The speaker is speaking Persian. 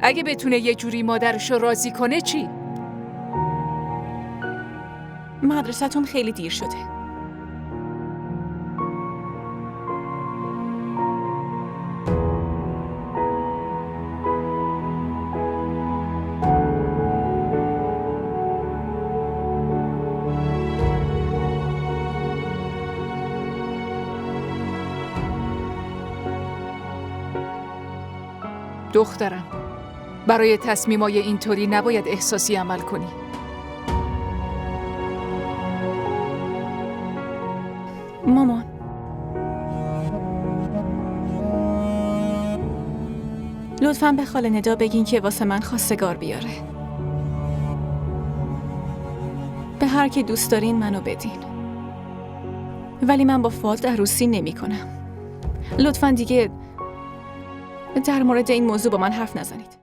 اگه بتونه یه جوری مادرشو راضی کنه چی؟ مدرسه‌تون خیلی دیر شده. دخترم، برای تصمیمای اینطوری نباید احساسی عمل کنی. مامان، لطفاً به خاله ندا بگین که واسه من خواستگار بیاره. به هر کی دوست دارین منو بدین. ولی من با فواد عروسی نمی کنم. لطفاً دیگه در مورد این موضوع با من حرف نزنید.